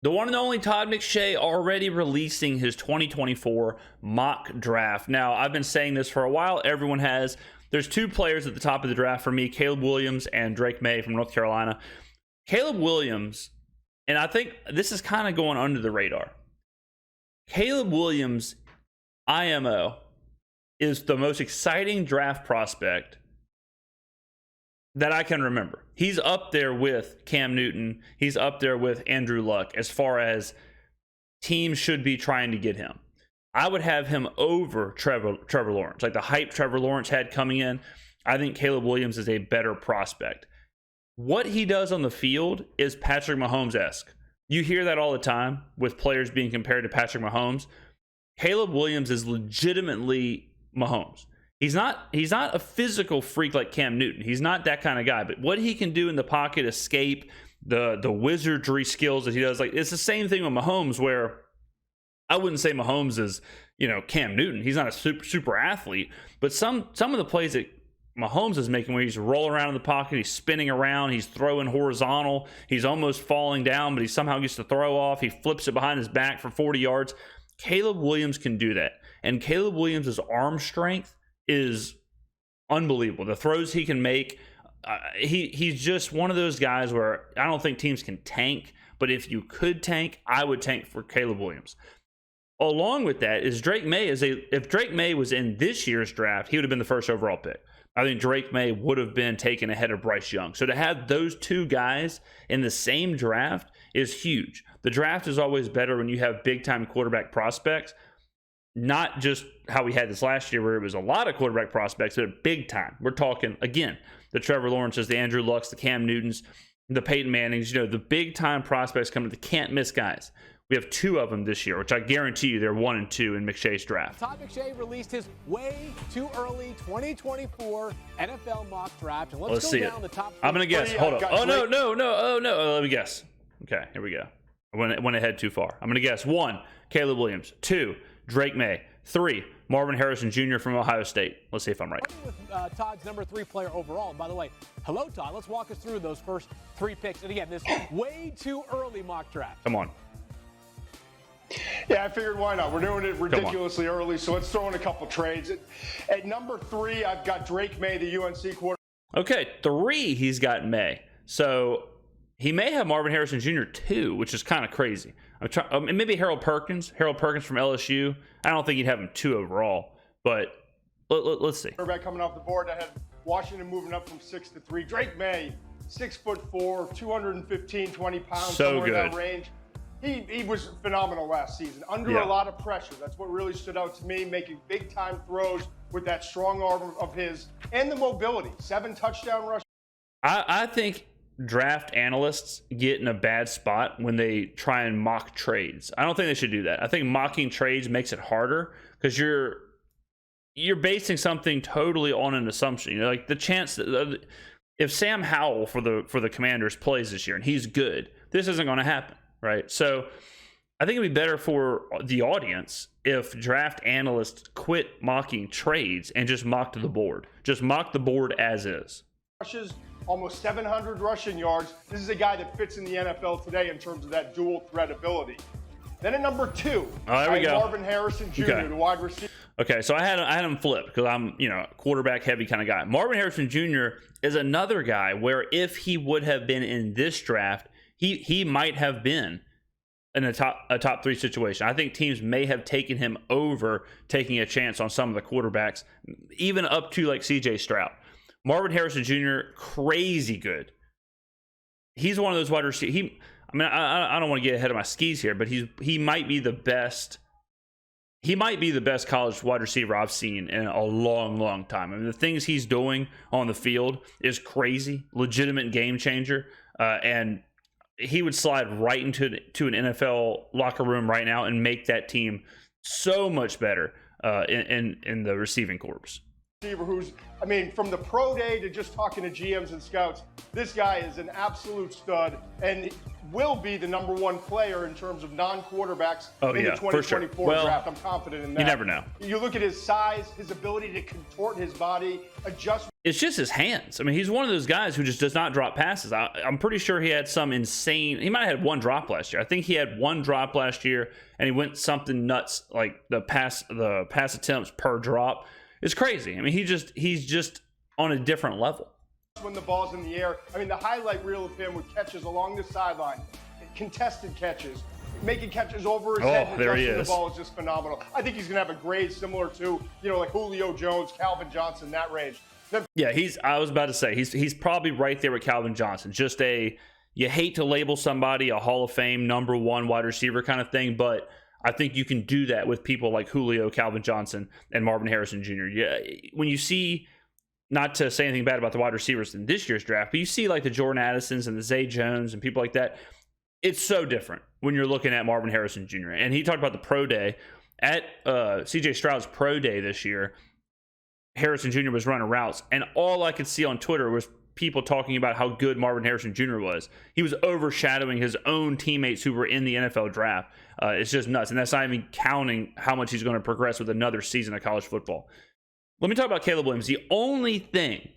The one and only Todd McShay already releasing his 2024 mock draft. Now, I've been saying this for a while. Everyone has. There's two players at the top of the draft for me, Caleb Williams and Drake Maye from North Carolina. Caleb Williams, and I think this is kind of going under the radar. Caleb Williams, IMO, is the most exciting draft prospect that I can remember. He's up there with Cam Newton. He's up there with Andrew Luck as far as teams should be trying to get him. I would have him over Trevor Lawrence. Like the hype Trevor Lawrence had coming in, I think Caleb Williams is a better prospect. What he does on the field is Patrick Mahomes-esque. You hear that all the time with players being compared to Patrick Mahomes. Caleb Williams is legitimately Mahomes. He's not a physical freak like Cam Newton. He's not that kind of guy. But what he can do in the pocket, escape, the wizardry skills that he does, like it's the same thing with Mahomes, where I wouldn't say Mahomes is, Cam Newton. He's not a super athlete. But some of the plays that Mahomes is making, where he's rolling around in the pocket, he's spinning around, he's throwing horizontal, he's almost falling down, but he somehow gets to throw off. He flips it behind his back for 40 yards. Caleb Williams can do that. And Caleb Williams' arm strength is unbelievable. The throws he can make, he's just one of those guys where I don't think teams can tank, but if you could tank, I would tank for Caleb Williams. Along with that is Drake Maye. If Drake Maye was in this year's draft, he would have been the first overall pick. I think Drake Maye would have been taken ahead of Bryce Young. So to have those two guys in the same draft is huge. The draft is always better when you have big-time quarterback prospects. Not just how we had this last year where it was a lot of quarterback prospects, but big time. We're talking, again, the Trevor Lawrences, the Andrew Lucks, the Cam Newtons, the Peyton Mannings, the big time prospects coming, the can't miss guys. We have two of them this year, which I guarantee you they're 1 and 2 in McShay's draft. Todd McShay released his way too early 2024 NFL mock draft. And let's go see down it. the top. I'm going to guess. Hold on. Oh, no. Let me guess. Okay, here we go. I went ahead too far. I'm going to guess. 1, Caleb Williams. 2, Drake Maye. 3, Marvin Harrison Jr. from Ohio State. Let's see if I'm right. With Todd's number 3 player overall. And by the way, hello, Todd. Let's walk us through those first 3 picks. And again, this way too early mock draft. Come on. Yeah, I figured why not? We're doing it ridiculously early, so let's throw in a couple trades. At number 3, I've got Drake Maye, the UNC quarterback. Okay, 3, he's got Maye. So he may have Marvin Harrison Jr. 2, which is kind of crazy. And maybe Harold Perkins from LSU. I don't think he'd have him 2 overall, but let's see. Quarterback coming off the board. I had Washington moving up from 6 to 3. Drake Maye, 6'4", 215, 20 pounds, somewhere in that range. He was phenomenal last season, under a lot of pressure. That's what really stood out to me, making big-time throws with that strong arm of his and the mobility. 7 touchdown rushes. I think draft analysts get in a bad spot when they try and mock trades. I don't think they should do that. I think mocking trades makes it harder because you're basing something totally on an assumption. Like the chance that if Sam Howell for the Commanders plays this year and he's good, this isn't going to happen. Right. So I think it'd be better for the audience if draft analysts quit mocking trades and just mock the board. Just mock the board as is. Rushes, almost 700 rushing yards. This is a guy that fits in the NFL today in terms of that dual threat ability. Then at number 2, there we go. Marvin Harrison Jr., the wide receiver. Okay, so I had him flipped because I'm, quarterback heavy kind of guy. Marvin Harrison Jr. is another guy where if he would have been in this draft, he might have been in a top 3 situation. I think teams may have taken him over taking a chance on some of the quarterbacks, even up to like CJ Stroud. Marvin Harrison Jr., crazy good. He's one of those wide receivers. I don't want to get ahead of my skis here, but he might be the best. He might be the best college wide receiver I've seen in a long, long time. I mean, the things he's doing on the field is crazy, legitimate game changer, and he would slide right into an NFL locker room right now and make that team so much better in the receiving corps. receiver who's, I mean, from the pro day to just talking to GMs and scouts, this guy is an absolute stud and will be the #1 player in terms of non-quarterbacks in the 2024 draft. I'm confident in that. You never know. You look at his size, his ability to contort his body, adjust. It's just his hands. I mean, he's one of those guys who just does not drop passes. I'm pretty sure he had some insane. He might have had one drop last year. I think he had one drop last year, and he went something nuts like the pass attempts per drop. It's crazy. I mean, he's just on a different level. When the ball's in the air, I mean, the highlight reel of him with catches along the sideline, contested catches, making catches over his head and adjusting the ball is just phenomenal. I think he's going to have a grade similar to, like Julio Jones, Calvin Johnson, that range. Yeah, I was about to say, he's probably right there with Calvin Johnson. Just you hate to label somebody a Hall of Fame #1 wide receiver kind of thing, but I think you can do that with people like Julio, Calvin Johnson, and Marvin Harrison Jr. Yeah, when you see, not to say anything bad about the wide receivers in this year's draft, but you see like the Jordan Addisons and the Zay Jones and people like that, it's so different when you're looking at Marvin Harrison Jr. And he talked about the pro day. At C.J. Stroud's pro day this year, Harrison Jr. was running routes, and all I could see on Twitter was people talking about how good Marvin Harrison Jr. was. He was overshadowing his own teammates who were in the NFL draft. It's just nuts, and that's not even counting how much he's going to progress with another season of college football. Let me talk about Caleb Williams. The only thing,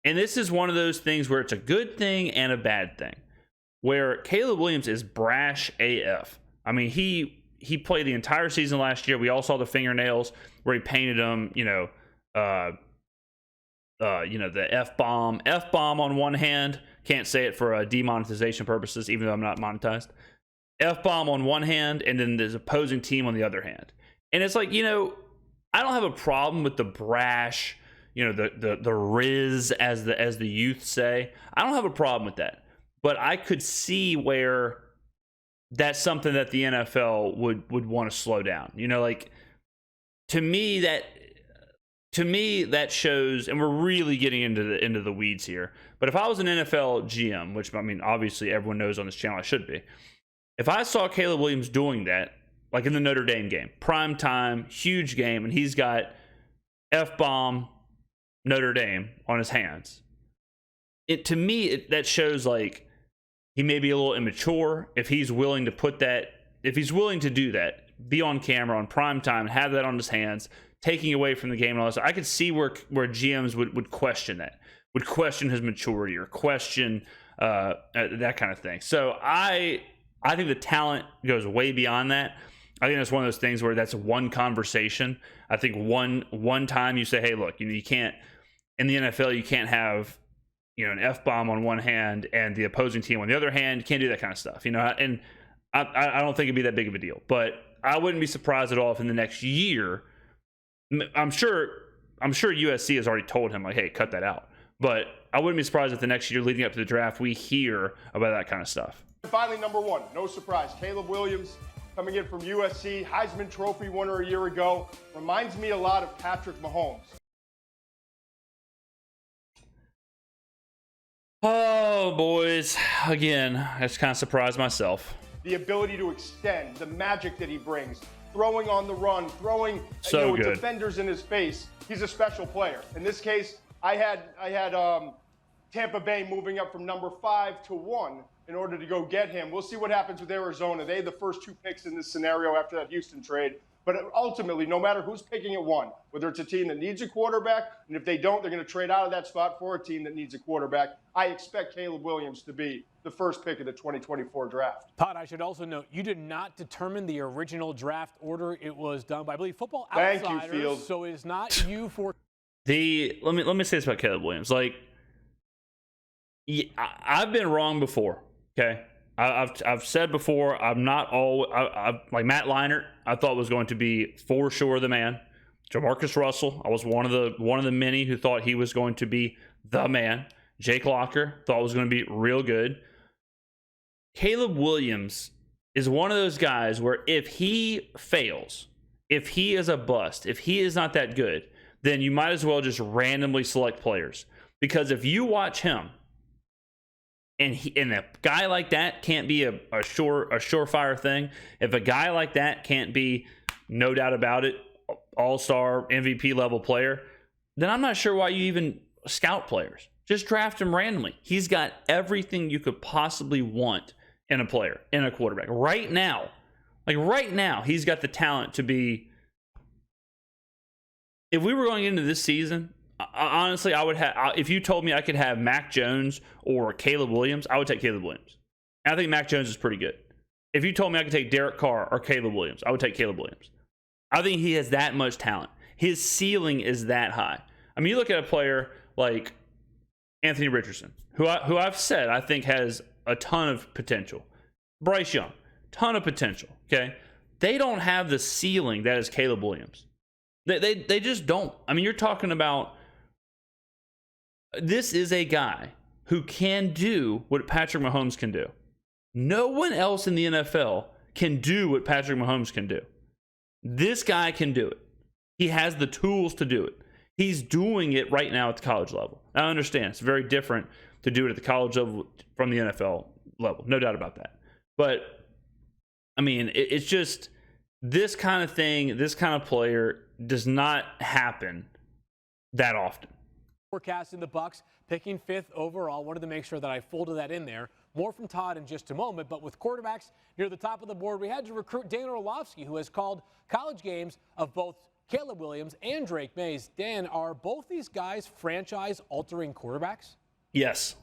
and this is one of those things where it's a good thing and a bad thing, where Caleb Williams is brash AF. I mean, he played the entire season last year. We all saw the fingernails where he painted them, the F-bomb on one hand. Can't say it for demonetization purposes, even though I'm not monetized. F-bomb on one hand, and then there's opposing team on the other hand. And it's like, I don't have a problem with the brash, the Riz, as the youth say. I don't have a problem with that. But I could see where that's something that the NFL would want to slow down. To me that shows, and we're really getting into the weeds here, but if I was an NFL GM, which, I mean, obviously everyone knows on this channel I should be, if I saw Caleb Williams doing that, like in the Notre Dame game, prime time, huge game, and he's got F-bomb Notre Dame on his hands, to me that shows like he may be a little immature. If he's willing to do that, be on camera on prime time, have that on his hands, taking away from the game and all this, I could see where GMs would question that, would question his maturity or question that kind of thing. So I think the talent goes way beyond that. I think that's one of those things where that's one conversation. I think one time you say, hey, look, you can't, in the NFL, you can't have, an F-bomb on one hand and the opposing team on the other hand. You can't do that kind of stuff, and I don't think it'd be that big of a deal. But I wouldn't be surprised at all if in the next year, I'm sure USC has already told him, like, hey, cut that out. But I wouldn't be surprised if the next year leading up to the draft, we hear about that kind of stuff. Finally, #1, no surprise, Caleb Williams, coming in from USC, Heisman Trophy winner a year ago, reminds me a lot of Patrick Mahomes. Oh, boys. Again, I just kind of surprised myself. The ability to extend, the magic that he brings, throwing on the run, throwing good. defenders in his face. He's a special player. In this case, I had Tampa Bay moving up from #5 to 1 in order to go get him. We'll see what happens with Arizona. They had the first 2 picks in this scenario after that Houston trade. But ultimately, no matter who's picking at 1, whether it's a team that needs a quarterback, and if they don't, they're going to trade out of that spot for a team that needs a quarterback. I expect Caleb Williams to be the first pick of the 2024 draft. Todd, I should also note, you did not determine the original draft order. It was done by, I believe, Football Outsiders. Thank you, Field. So it is not you for... Let me say this about Caleb Williams. Like, I've been wrong before, okay? I've said before, I'm not all like Matt Leinart. I thought was going to be for sure the man. Jamarcus Russell, I was one of the many who thought he was going to be the man. Jake Locker thought was going to be real good. Caleb Williams is one of those guys where if he fails, if he is a bust, if he is not that good, then you might as well just randomly select players, because if you watch him. And a guy like that can't be a surefire thing. If a guy like that can't be, no doubt about it, all-star MVP level player, then I'm not sure why you even scout players. Just draft him randomly. He's got everything you could possibly want in a player, in a quarterback. Right now, he's got the talent to be. If we were going into this season, honestly, I would have. If you told me I could have Mac Jones or Caleb Williams, I would take Caleb Williams. And I think Mac Jones is pretty good. If you told me I could take Derek Carr or Caleb Williams, I would take Caleb Williams. I think he has that much talent. His ceiling is that high. I mean, you look at a player like Anthony Richardson, who I've said I think has a ton of potential. Bryce Young, ton of potential. Okay, they don't have the ceiling that is Caleb Williams. They just don't. I mean, you're talking about, this is a guy who can do what Patrick Mahomes can do. No one else in the NFL can do what Patrick Mahomes can do. This guy can do it. He has the tools to do it. He's doing it right now at the college level. I understand it's very different to do it at the college level from the NFL level. No doubt about that. But, I mean, it's just this kind of thing, this kind of player does not happen that often. Forecasting the Bucs picking 5th overall. Wanted to make sure that I folded that in there. More from Todd in just a moment. But with quarterbacks near the top of the board, we had to recruit Dan Orlovsky, who has called college games of both Caleb Williams and Drake Maye. Dan, are both these guys franchise-altering quarterbacks? Yes.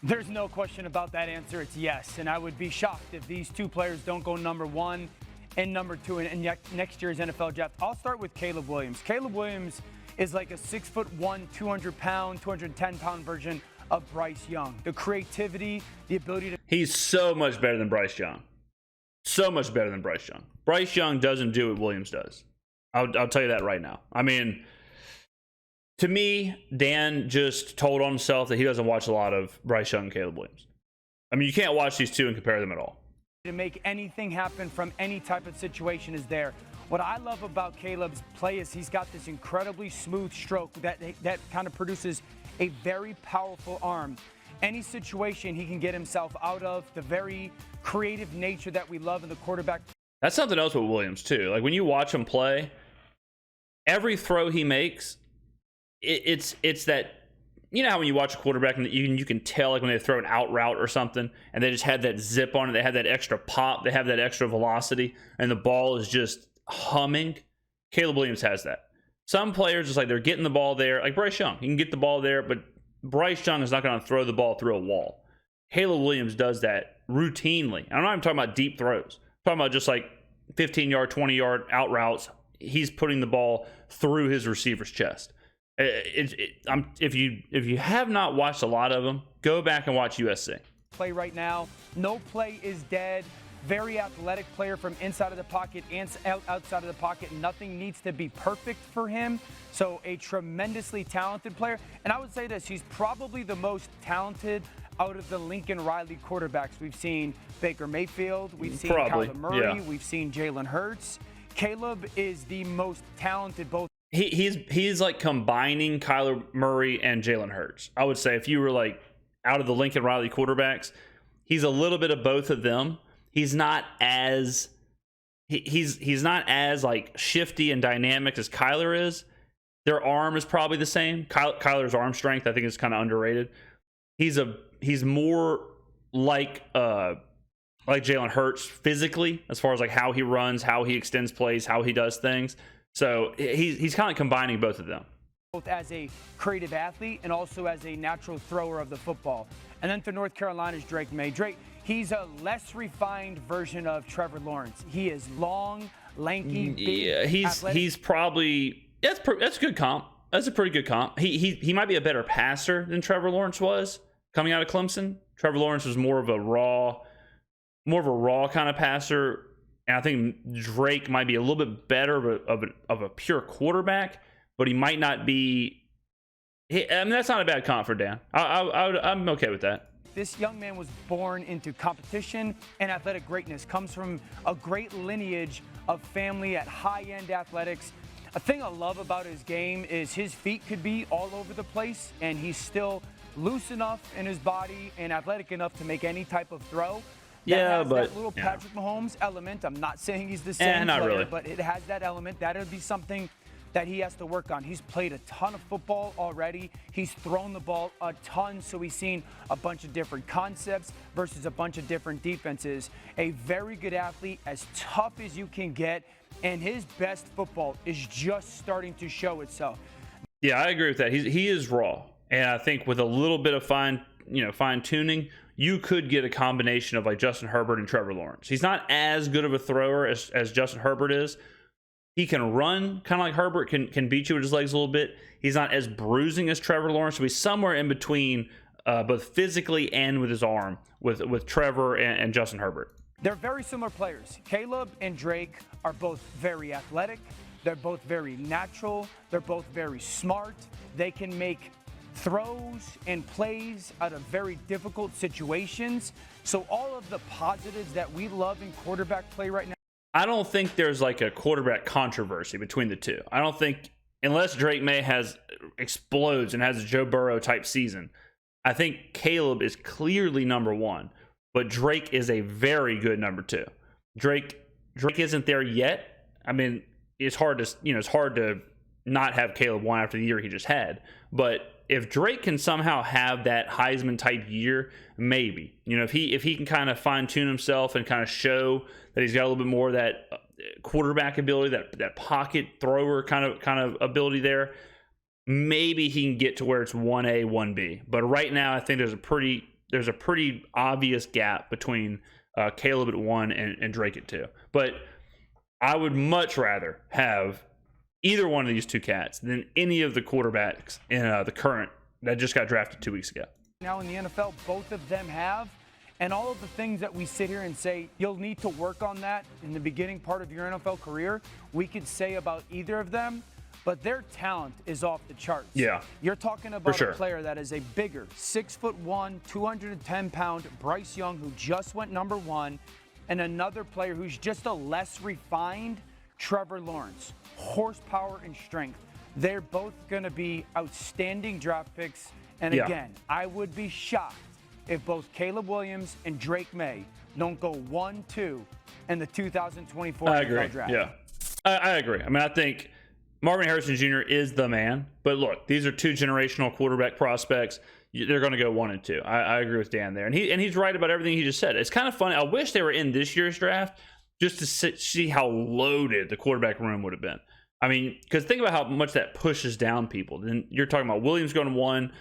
There's no question about that answer. It's yes. And I would be shocked if these two players don't go number 1 and number 2 in next year's NFL draft. I'll start with Caleb Williams. Caleb Williams is like a 6'1", 200-pound, 210-pound version of Bryce Young. The creativity, the ability to... He's so much better than Bryce Young. So much better than Bryce Young. Bryce Young doesn't do what Williams does. I'll tell you that right now. I mean, to me, Dan just told on himself that he doesn't watch a lot of Bryce Young and Caleb Williams. I mean, you can't watch these two and compare them at all. To make anything happen from any type of situation is there. What I love about Caleb's play is he's got this incredibly smooth stroke that kind of produces a very powerful arm. Any situation he can get himself out of, the very creative nature that we love in the quarterback. That's something else with Williams, too. Like, when you watch him play, every throw he makes, it's that, you know how when you watch a quarterback and you can tell, like, when they throw an out route or something and they just had that zip on it, they have that extra pop, they have that extra velocity, and the ball is just humming. Caleb Williams has that. Some players, just like, they're getting the ball there, like Bryce Young. You can get the ball there, but Bryce Young is not going to throw the ball through a wall. Caleb Williams does that routinely. I'm not even talking about deep throws. I'm talking about just like 15-yard, 20-yard out routes. He's putting the ball through his receiver's chest. If you have not watched a lot of them, go back and watch USC. Play right now. No play is dead. Very athletic player from inside of the pocket and outside of the pocket. Nothing needs to be perfect for him. So a tremendously talented player. And I would say this, he's probably the most talented out of the Lincoln Riley quarterbacks. We've seen Baker Mayfield. We've seen Kyler Murray. Yeah. We've seen Jalen Hurts. Caleb is the most talented both. He's like combining Kyler Murray and Jalen Hurts. I would say if you were like out of the Lincoln Riley quarterbacks, he's a little bit of both of them. He's not as he's not as like shifty and dynamic as Kyler is. Their arm is probably the same. Kyler's arm strength, I think, is kind of underrated. He's more like Jalen Hurts physically, as far as like how he runs, how he extends plays, how he does things. So he's kind of combining both of them. Both as a creative athlete and also as a natural thrower of the football. And then for North Carolina's Drake Maye. Drake, he's a less refined version of Trevor Lawrence. He is long, lanky, big, yeah, he's probably that's a good comp. That's a pretty good comp. He might be a better passer than Trevor Lawrence was coming out of Clemson. Trevor Lawrence was more of a raw kind of passer, and I think Drake might be a little bit better of a pure quarterback, but he might not be. I mean, that's not a bad comp for Dan. I'm okay with that. This young man was born into competition and athletic greatness, comes from a great lineage of family at high-end athletics. A thing I love about his game is his feet could be all over the place, and he's still loose enough in his body and athletic enough to make any type of throw. That little Patrick Mahomes element. I'm not saying he's the same player, really. But it has that element. That would be something that he has to work on. He's played a ton of football already. He's thrown the ball a ton, so he's seen a bunch of different concepts versus a bunch of different defenses. A very good athlete, as tough as you can get, and his best football is just starting to show itself. Yeah, I agree with that. He is raw, and I think with a little bit of fine tuning, you could get a combination of like Justin Herbert and Trevor Lawrence. He's not as good of a thrower as Justin Herbert is. He can run kind of like Herbert, can beat you with his legs a little bit. He's not as bruising as Trevor Lawrence. So he's somewhere in between, both physically and with his arm, with Trevor and Justin Herbert. They're very similar players. Caleb and Drake are both very athletic. They're both very natural. They're both very smart. They can make throws and plays out of very difficult situations. So all of the positives that we love in quarterback play right now. I don't think there's like a quarterback controversy between the two. I don't think, unless Drake Maye explodes and has a Joe Burrow type season, I think Caleb is clearly number one, but Drake is a very good number two. Drake isn't there yet. I mean, it's hard to not have Caleb one after the year he just had. But if Drake can somehow have that Heisman type year, maybe, if he can kind of fine tune himself and kind of show that he's got a little bit more of that quarterback ability, that pocket thrower kind of ability there, maybe he can get to where it's 1A, 1B. But right now, I think there's a pretty obvious gap between Caleb at 1 and Drake at 2. But I would much rather have either one of these two cats than any of the quarterbacks in the current that just got drafted 2 weeks ago. Now in the NFL, both of them have. And all of the things that we sit here and say, you'll need to work on that in the beginning part of your NFL career, we could say about either of them, but their talent is off the charts. Yeah. You're talking about a player that is a bigger 6'1", 210-pound Bryce Young, who just went number 1, and another player who's just a less refined Trevor Lawrence. Horsepower and strength. They're both going to be outstanding draft picks. And again, I would be shocked if both Caleb Williams and Drake Maye don't go 1-2 in the 2024 NFL draft. Yeah, I agree. I mean, I think Marvin Harrison Jr. is the man. But look, these are two generational quarterback prospects. They're going to go 1 and 2. I agree with Dan there. And he's right about everything he just said. It's kind of funny. I wish they were in this year's draft just to see how loaded the quarterback room would have been. I mean, because think about how much that pushes down people. Then you're talking about Williams going to 1,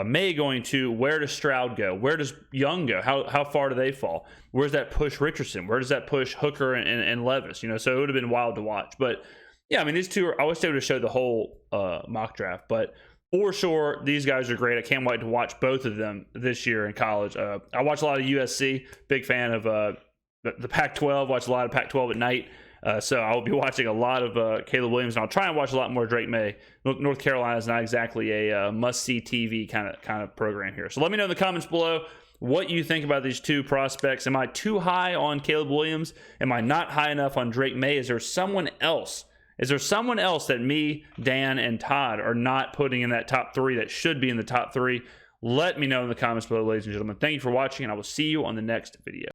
Maye going 2. Where does Stroud go? Where does Young go? How far do they fall? Where's that push Richardson? Where does that push Hooker and Levis? So it would have been wild to watch. But yeah, I mean, these two I wish they would have showed the whole mock draft. But for sure, these guys are great. I can't wait to watch both of them this year in college. I watch a lot of USC. Big fan of the Pac-12. Watch a lot of Pac-12 at night. So I will be watching a lot of Caleb Williams, and I'll try and watch a lot more Drake Maye. North Carolina is not exactly a must-see TV kind of program here. So let me know in the comments below what you think about these two prospects. Am I too high on Caleb Williams? Am I not high enough on Drake Maye? Is there someone else? Is there someone else that me, Dan, and Todd are not putting in that top 3 that should be in the top 3? Let me know in the comments below, ladies and gentlemen. Thank you for watching, and I will see you on the next video.